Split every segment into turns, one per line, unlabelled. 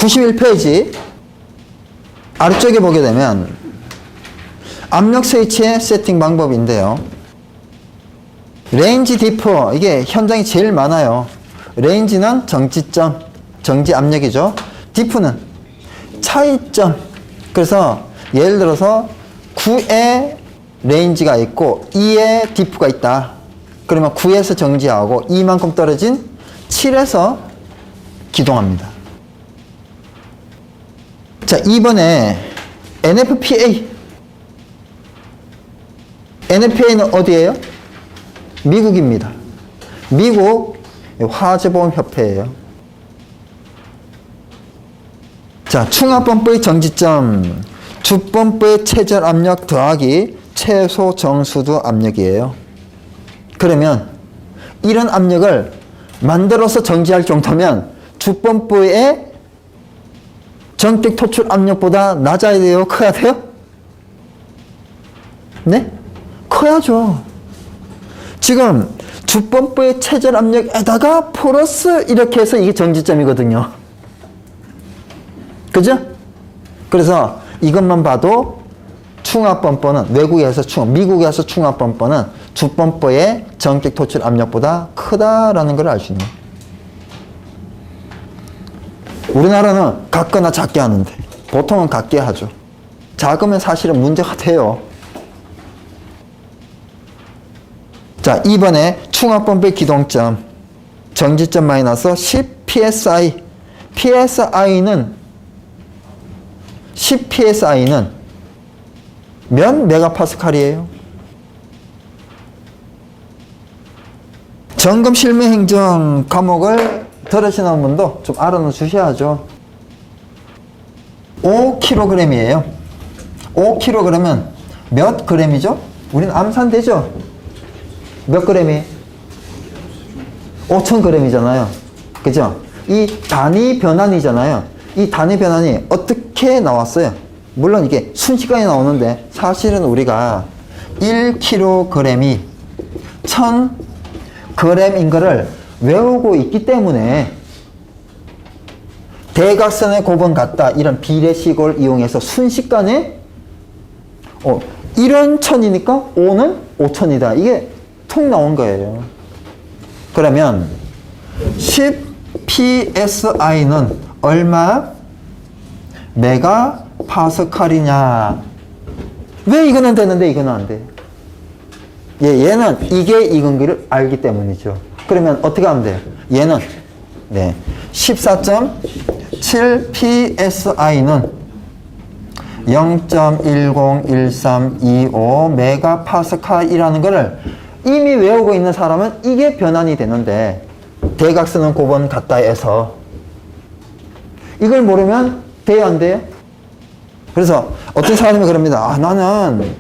91페이지 아래쪽에 보게 되면 압력 스위치의 세팅 방법인데요. 레인지 디퍼, 이게 현장이 제일 많아요. 레인지는 정지점, 정지 압력이죠. 디프는 차이점. 그래서 예를 들어서 9에 레인지가 있고 2에 디프가 있다. 그러면 9에서 정지하고 2만큼 떨어진 7에서 기동합니다. 자, 2번에 NFPA. NFPA는 어디예요? 미국입니다. 미국 화재보험협회예요. 자, 충압펌프의 정지점, 주펌프의 최저 압력 더하기 최소 정수도 압력이에요. 그러면 이런 압력을 만들어서 정지할 정도면 주펌프의 정격 토출 압력보다 낮아야 돼요? 커야 돼요? 네? 커야죠. 지금 주펌프의 최저 압력에다가 플러스 이렇게 해서 이게 정지점이거든요. 그죠? 그래서 이것만 봐도 충압펌프는 외국에서 미국에서 충압펌프는 주펌프의 전격 토출 압력보다 크다라는 걸 알 수 있는. 우리나라는 같거나 작게 하는데 보통은 같게 하죠. 작으면 사실은 문제가 돼요. 자, 2번에 충압펌프의 기동점 정지점 마이너스 10 psi. psi는 몇 메가파스칼이에요? 점검 실무 행정 과목을 들으시는 분도 좀 알아놓 주셔야죠. 5kg이에요. 5kg은 몇 g이죠? 우리는 암산되죠? 몇 g이? 5,000g이잖아요. 그죠? 이 단위 변환이잖아요. 이 단위 변환이 어떻게 나왔어요? 물론 이게 순식간에 나오는데 사실은 우리가 1kg이 1000g인 거를 외우고 있기 때문에 대각선의 곱은 같다 이런 비례식을 이용해서 순식간에 이런 1000이니까 5는 5000이다 이게 톡 나온 거예요. 그러면 10 psi는 얼마 메가파스칼이냐? 왜 이거는 되는데 이거는 안 돼? 얘는 이게 이건기를 알기 때문이죠. 그러면 어떻게 하면 돼요? 얘는 14.7 psi는 0.101325 메가파스칼이라는 것을 이미 외우고 있는 사람은 이게 변환이 되는데 대각선은 곱은 같다 해서 이걸 모르면 돼요, 안 돼요? 그래서 어떤 사람이 그럽니다. 나는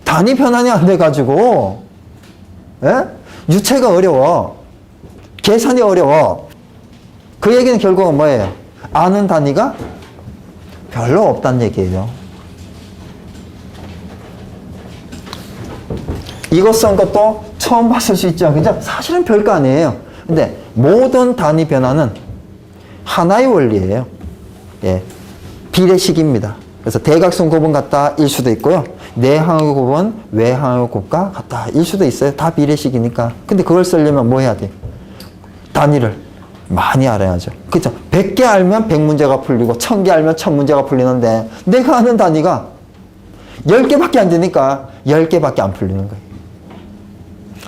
단위 변환이 안 돼가지고 유체가 어려워. 계산이 어려워. 그 얘기는 결국은 뭐예요? 아는 단위가 별로 없다는 얘기예요. 이거 쓴 것도 처음 봤을 수 있죠. 그죠? 사실은 별거 아니에요. 근데 모든 단위 변화는 하나의 원리예요. 비례식입니다. 그래서 대각선 곱은 같다 일 수도 있고요. 내항의 곱은 외항의 곱과 같다 일 수도 있어요. 다 비례식이니까. 근데 그걸 쓰려면 뭐 해야 돼? 단위를 많이 알아야죠. 그죠? 100개 알면 100문제가 풀리고 1000개 알면 1000문제가 풀리는데 내가 아는 단위가 10개밖에 안 되니까 10개밖에 안 풀리는 거예요.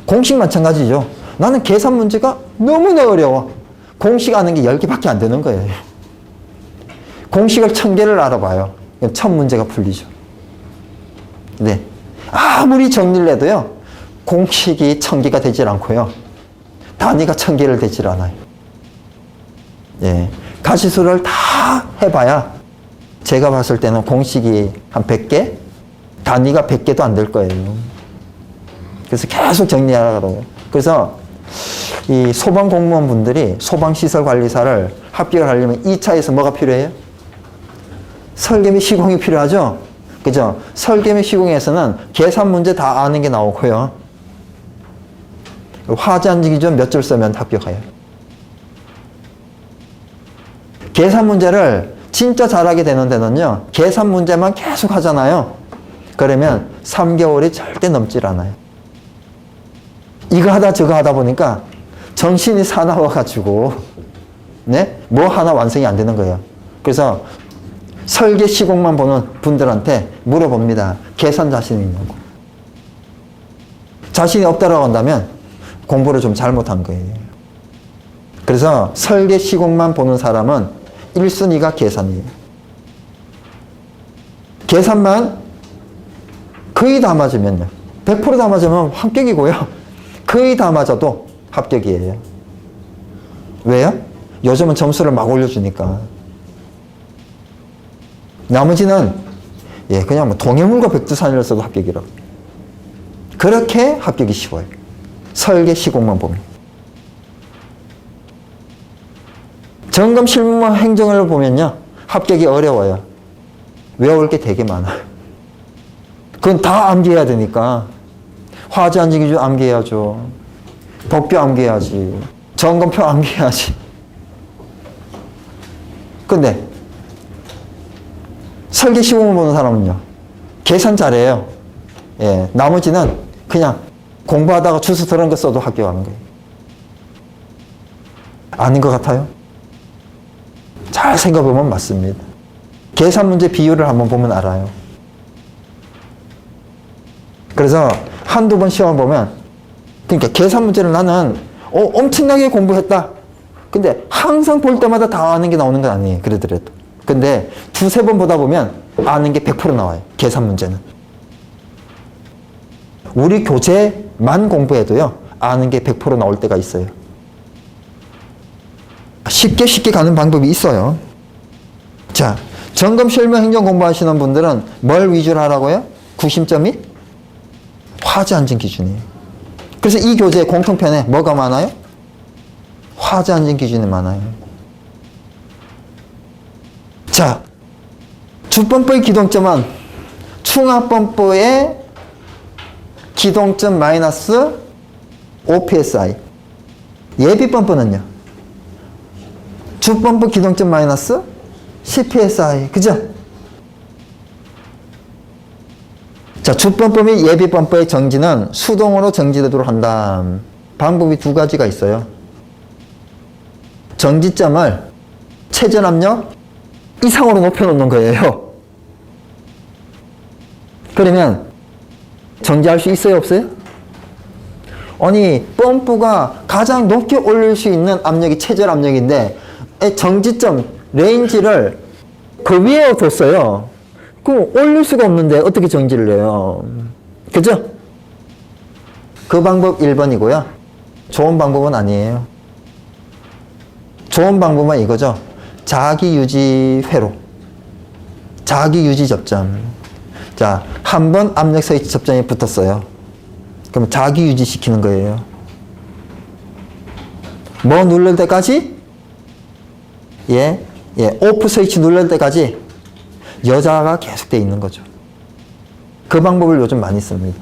공식 마찬가지죠. 나는 계산 문제가 너무나 어려워. 공식 아는 게 10개밖에 안 되는 거예요. 공식을 1000개를 알아봐요. 1000문제가 풀리죠. 네. 아무리 정리를 해도요, 공식이 1000개가 되질 않고요. 단위가 1000개를 되질 않아요. 가시수를 다 해봐야 제가 봤을 때는 공식이 한 100개? 단위가 100개도 안 될 거예요. 그래서 계속 정리하라고. 그래서 이 소방 공무원 분들이 소방시설관리사를 합격을 하려면 2차에서 뭐가 필요해요? 설계 및 시공이 필요하죠? 그죠? 설계 및 시공에서는 계산 문제 다 아는 게 나오고요. 화재 안전 기준 몇 줄 쓰면 합격해요. 계산 문제를 진짜 잘하게 되는 데는요, 계산 문제만 계속 하잖아요. 그러면 3개월이 절대 넘질 않아요. 이거 하다 저거 하다 보니까 정신이 사나워가지고, 네? 뭐 하나 완성이 안 되는 거예요. 그래서 설계 시공만 보는 분들한테 물어봅니다. 계산 자신이 있냐고. 자신이 없다라고 한다면 공부를 좀 잘못한 거예요. 그래서 설계 시공만 보는 사람은 1순위가 계산이에요. 계산만 거의 다 맞으면요. 100% 다 맞으면 합격이고요. 거의 다 맞아도 합격이에요. 왜요? 요즘은 점수를 막 올려주니까. 나머지는 그냥 뭐 동해물과 백두산이라 써도 합격이라고. 그렇게 합격이 쉬워요. 설계 시공만 보면. 점검 실무와 행정을 보면요, 합격이 어려워요. 외울 게 되게 많아요. 그건 다 암기해야 되니까. 화재 안전 기준 암기해야죠. 법규 암기해야지. 점검표 암기해야지. 근데 설계 시공을 보는 사람은요, 계산 잘해요. 나머지는 그냥 공부하다가 주소 들은 거 써도 합격하는 거예요. 아닌 것 같아요? 잘 생각해보면 맞습니다. 계산 문제 비율을 한번 보면 알아요. 그래서 한두 번 시험 보면, 그러니까 계산 문제를 나는 엄청나게 공부했다. 근데 항상 볼 때마다 다 아는 게 나오는 건 아니에요. 그러더라도. 근데 두세 번 보다 보면 아는 게 100% 나와요. 계산 문제는. 우리 교재만 공부해도요, 아는 게 100% 나올 때가 있어요. 쉽게 가는 방법이 있어요. 자, 점검 실무 행정 공부하시는 분들은 뭘 위주로 하라고요? 구심점이 화재 안전 기준이에요. 그래서 이 교재의 공통편에 뭐가 많아요? 화재 안전 기준이 많아요. 자, 주범법의 기동점은 충합범법의 기동점 마이너스 5psi. 예비범법은요, 주범법 기동점 마이너스 10psi. 그죠? 자, 주범법이 예비범법의 정지는 수동으로 정지되도록 한다. 방법이 두 가지가 있어요. 정지점을 최전압력 이상으로 높여놓는 거예요. 그러면 정지할 수 있어요, 없어요? 아니, 펌프가 가장 높게 올릴 수 있는 압력이 최전압력인데 정지점 레인지를 그 위에 뒀어요. 그럼 올릴 수가 없는데 어떻게 정지를 해요? 그죠? 그 방법 1번이고요. 좋은 방법은 아니에요. 좋은 방법은 이거죠. 자기유지 회로. 자기유지 접점. 자, 한 번 압력 스위치 접점이 붙었어요. 그럼 자기유지 시키는 거예요. 뭐 누를 때까지? 오프 스위치 누를 때까지 여자가 계속되어 있는 거죠. 그 방법을 요즘 많이 씁니다.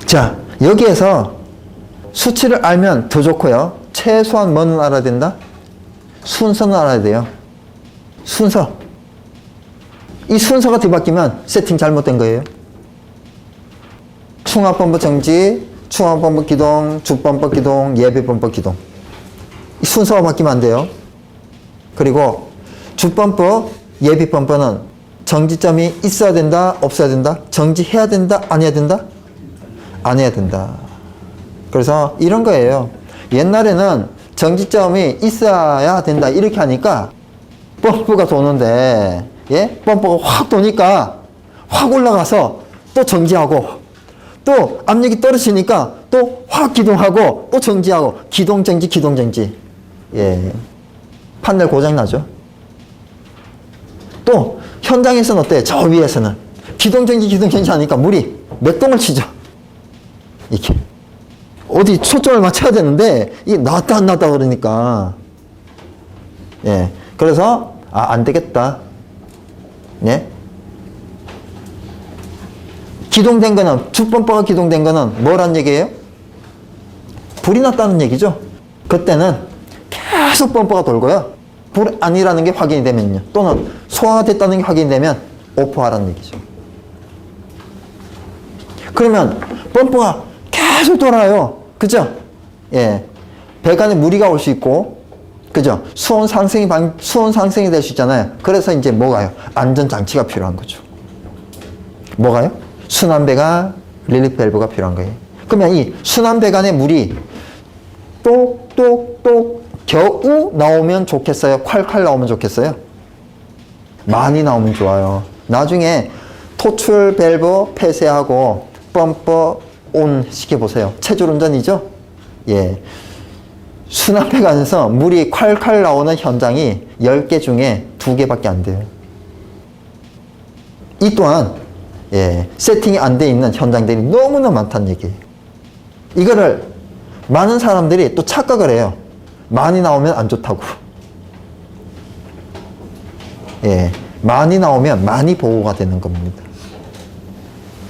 자, 여기에서 수치를 알면 더 좋고요. 최소한 뭐는 알아야 된다? 순서는 알아야 돼요. 순서. 이 순서가 뒤바뀌면 세팅 잘못된 거예요. 충합범법 정지, 충합범법 기동, 주범법 기동, 예비범법 기동. 이 순서가 바뀌면 안 돼요. 그리고 주범법, 예비범법은 정지점이 있어야 된다, 없어야 된다? 정지해야 된다, 안 해야 된다? 안 해야 된다. 그래서 이런 거예요. 옛날에는 정지점이 있어야 된다 이렇게 하니까 펌프가 도는데 펌프가 확 도니까 확 올라가서 또 정지하고 또 압력이 떨어지니까 또 확 기동하고 또 정지하고 기동정지 기동정지. 판넬 고장나죠. 또 현장에서는 어때요? 저 위에서는 기동정지 기동정지 하니까 물이 맥동을 치죠. 이렇게 어디 초점을 맞춰야 되는데 이게 나왔다 안 나왔다 그러니까 그래서 안 되겠다. 기동된 거는 주범퍼가 기동된 거는 뭐란 얘기예요? 불이 났다는 얘기죠. 그때는 계속 범퍼가 돌고요. 불안이라는 게 확인이 되면요. 또는 소화가 됐다는 게 확인이 되면 오포하라는 얘기죠. 그러면 펌프가 계속 돌아요. 그죠? 예. 배관에 무리가 올 수 있고, 그죠? 수온 상승이 될 수 있잖아요. 그래서 이제 뭐가요? 안전장치가 필요한 거죠. 뭐가요? 순환배관, 릴리프 밸브가 필요한 거예요. 그러면 이 순환배관에 물이 똑똑똑 겨우 나오면 좋겠어요? 콸콸 나오면 좋겠어요? 많이 나오면 좋아요. 나중에 토출 밸브 폐쇄하고 펌프 온 시켜보세요. 체줄운전이죠? 예. 순환배관에서 물이 콸콸 나오는 현장이 10개 중에 2개밖에 안 돼요. 이 또한 예, 세팅이 안 돼 있는 현장들이 너무나 많다는 얘기예요. 이거를 많은 사람들이 또 착각을 해요. 많이 나오면 안 좋다고. 예, 많이 나오면 많이 보호가 되는 겁니다.